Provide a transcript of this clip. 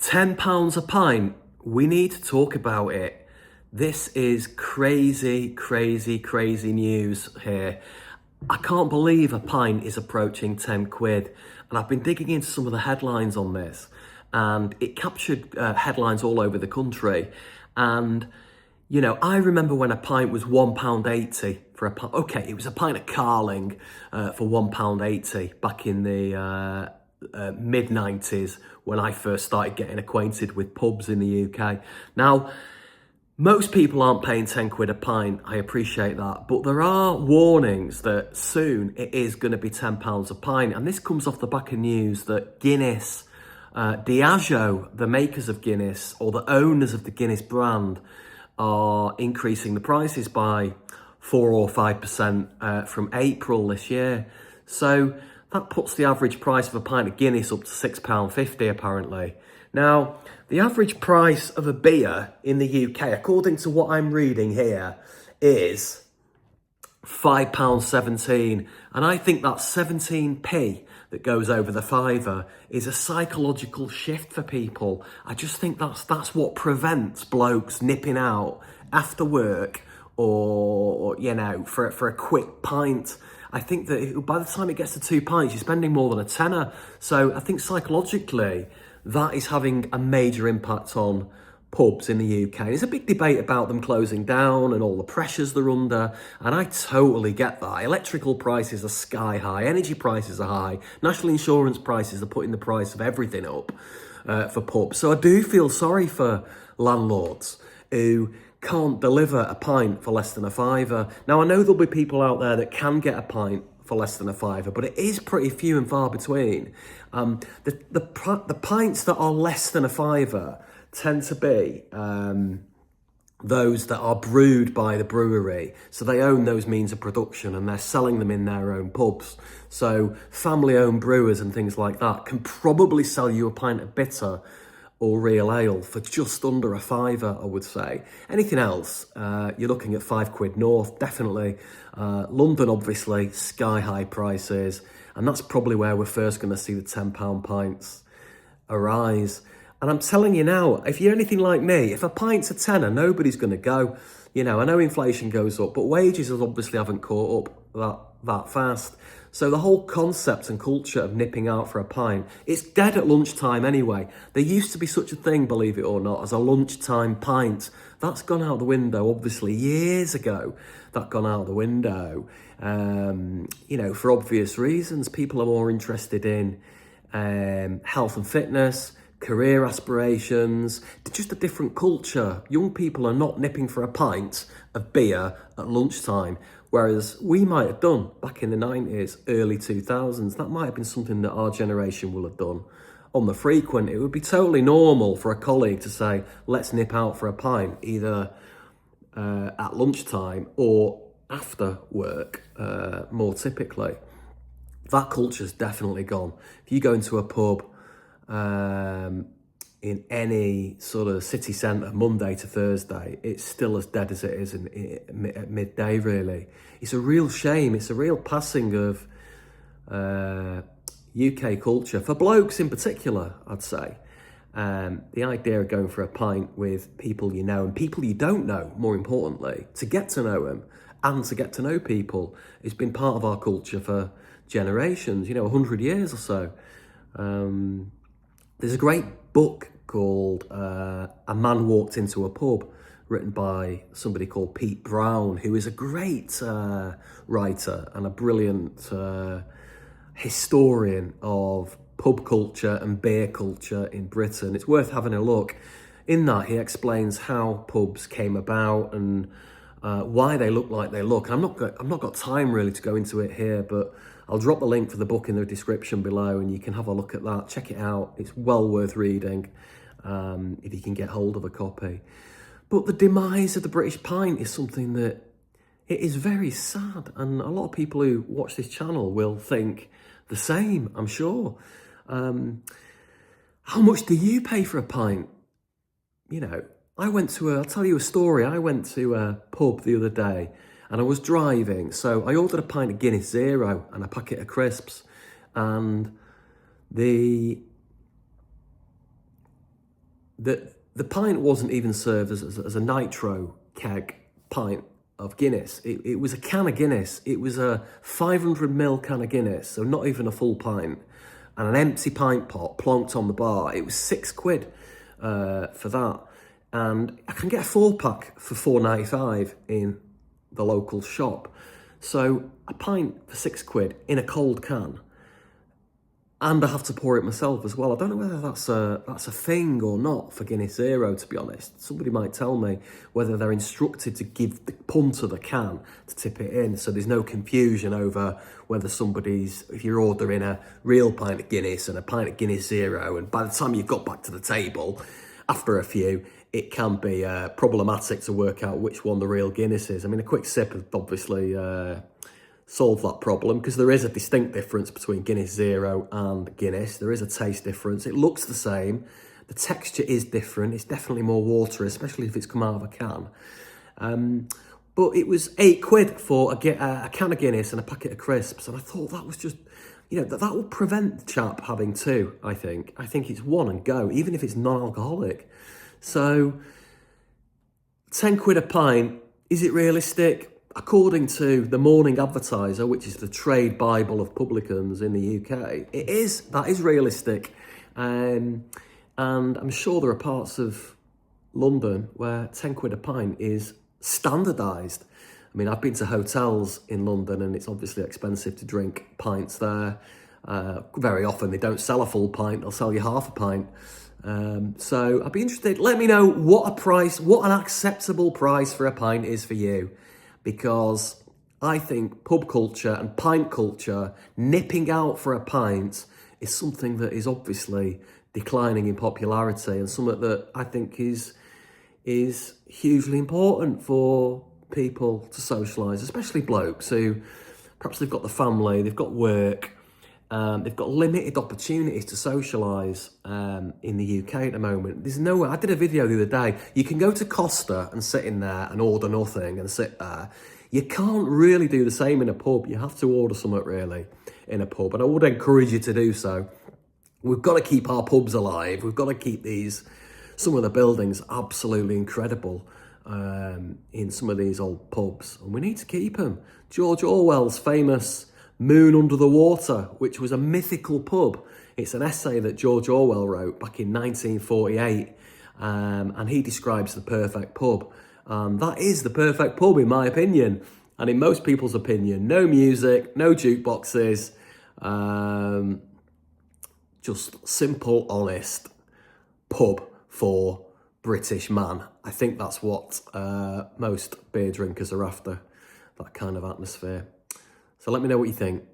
£10 a pint. We need to talk about it. This is crazy, crazy, crazy news here. I can't believe a pint is approaching 10 quid. And I've been digging into some of the headlines on this, and it captured headlines all over the country. And, you know, I remember when a pint was £1.80 for a pint. Okay, it was a pint of Carling for £1.80 back in the mid-90s when I first started getting acquainted with pubs in the UK. Now, most people aren't paying 10 quid a pint, I appreciate that, but there are warnings that soon it is going to be £10 a pint, and this comes off the back of news that Guinness, Diageo, the makers of Guinness, or the owners of the Guinness brand, are increasing the prices by 4 or 5% from April this year. So that puts the average price of a pint of Guinness up to £6.50 apparently. Now, the average price of a beer in the UK, according to what I'm reading here, is £5.17. And I think that 17p that goes over the fiver is a psychological shift for people. I just think that's what prevents blokes nipping out after work or you know, for a quick pint. I think that by the time it gets to 2 pints, you're spending more than a tenner. So I think psychologically, that is having a major impact on pubs in the UK. There's a big debate about them closing down and all the pressures they're under, and I totally get that. Electrical prices are sky high, energy prices are high, national insurance prices are putting the price of everything up for pubs. So I do feel sorry for landlords who can't deliver a pint for less than a fiver. Now, I know there'll be people out there that can get a pint for less than a fiver, but it is pretty few and far between. The pints that are less than a fiver tend to be those that are brewed by the brewery. So they own those means of production and they're selling them in their own pubs. So family-owned brewers and things like that can probably sell you a pint of bitter or real ale for just under a fiver, I would say. Anything else, you're looking at 5 quid north, definitely. London, obviously, sky-high prices, and that's probably where we're first going to see the £10 pints arise. And I'm telling you now, if you're anything like me, if a pint's a tenner, nobody's going to go. You know, I know inflation goes up, but wages obviously haven't caught up that fast. So the whole concept and culture of nipping out for a pint, it's dead at lunchtime anyway. There used to be such a thing, believe it or not, as a lunchtime pint. That's gone out the window, obviously, years ago. That gone out the window, you know, for obvious reasons. People are more interested in health and fitness, career aspirations, just a different culture. Young people are not nipping for a pint of beer at lunchtime, whereas we might have done back in the 90s, early 2000s. That might have been something that our generation will have done on the frequent. It would be totally normal for a colleague to say, let's nip out for a pint, either at lunchtime or after work, more typically. That culture's definitely gone. If you go into a pub in any sort of city centre Monday to Thursday, it's still as dead as it is at midday, really. It's a real shame. It's a real passing of UK culture, for blokes in particular, I'd say. The idea of going for a pint with people you know and people you don't know, more importantly, to get to know them and to get to know people, has been part of our culture for generations, you know, 100 years or so. There's a great book called A Man Walked Into a Pub, written by somebody called Pete Brown, who is a great writer and a brilliant historian of pub culture and beer culture in Britain. It's worth having a look. In that, he explains how pubs came about and why they look like they look. And I've not got time really to go into it here, but I'll drop the link for the book in the description below and you can have a look at that. Check it out. It's well worth reading if you can get hold of a copy. But the demise of the British pint is something that it is very sad. And a lot of people who watch this channel will think the same, I'm sure. How much do you pay for a pint? You know, I'll tell you a story. I went to a pub the other day and I was driving. So I ordered a pint of Guinness Zero and a packet of crisps. And the the pint wasn't even served as a nitro keg pint of Guinness. It was a can of Guinness. It was a 500 ml can of Guinness, so not even a full pint, and an empty pint pot plonked on the bar. It was £6 for that. And I can get a 4-pack for £4.95 in the local shop. So a pint for £6 in a cold can, and I have to pour it myself as well. I don't know whether that's a thing or not for Guinness Zero, to be honest. Somebody might tell me whether they're instructed to give the punter the can to tip it in, so there's no confusion over whether if you're ordering a real pint of Guinness and a pint of Guinness Zero, and by the time you've got back to the table, after a few, it can be problematic to work out which one the real Guinness is. I mean, a quick sip has obviously solved that problem, because there is a distinct difference between Guinness Zero and Guinness. There is a taste difference. It looks the same. The texture is different. It's definitely more watery, especially if it's come out of a can. But it was £8 for a can of Guinness and a packet of crisps. And I thought that was just, that will prevent the chap having two, I think. I think it's one and go, even if it's non-alcoholic. So £10 a pint, is it realistic? According to the Morning Advertiser, which is the trade bible of publicans in the UK, that is realistic. And I'm sure there are parts of London where £10 a pint is standardised. I mean, I've been to hotels in London, and it's obviously expensive to drink pints there. Very often they don't sell a full pint, they'll sell you half a pint. So I'd be interested, let me know what an acceptable price for a pint is for you. Because I think pub culture and pint culture, nipping out for a pint, is something that is obviously declining in popularity, and something that I think is hugely important for people to socialise, especially blokes who perhaps they've got the family, they've got work, they've got limited opportunities to socialise in the UK at the moment. There's nowhere. I did a video the other day. You can go to Costa and sit in there and order nothing and sit there. You can't really do the same in a pub. You have to order something really in a pub, and I would encourage you to do so. We've got to keep our pubs alive. We've got to keep some of the buildings absolutely incredible in some of these old pubs, and we need to keep them. George Orwell's famous Moon Under the Water, which was a mythical pub. It's an essay that George Orwell wrote back in 1948, and he describes the perfect pub. That is the perfect pub, in my opinion, and in most people's opinion. No music, no jukeboxes, just simple, honest pub for British man. I think that's what most beer drinkers are after, that kind of atmosphere. So let me know what you think.